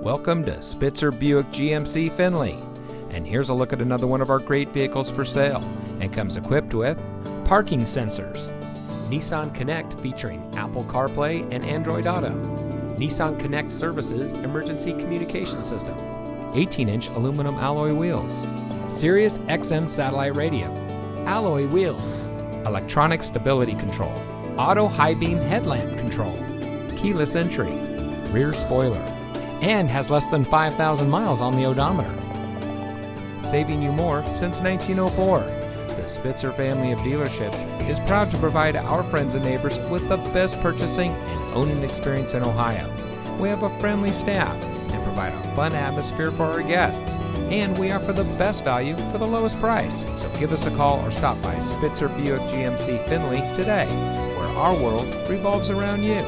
Welcome to Spitzer Buick GMC Findlay. And here's a look at another one of our great vehicles for sale, and comes equipped with parking sensors, Nissan Connect featuring Apple CarPlay and Android Auto, Nissan Connect Services emergency communication system, 18-inch aluminum alloy wheels, Sirius XM satellite radio, alloy wheels, electronic stability control, auto high beam headlamp control, keyless entry, rear spoiler, and has less than 5,000 miles on the odometer. Saving you more since 1904. The Spitzer family of dealerships is proud to provide our friends and neighbors with the best purchasing and owning experience in Ohio. We have a friendly staff and provide a fun atmosphere for our guests, and we offer the best value for the lowest price. So give us a call or stop by Spitzer Buick GMC Findlay today, where our world revolves around you.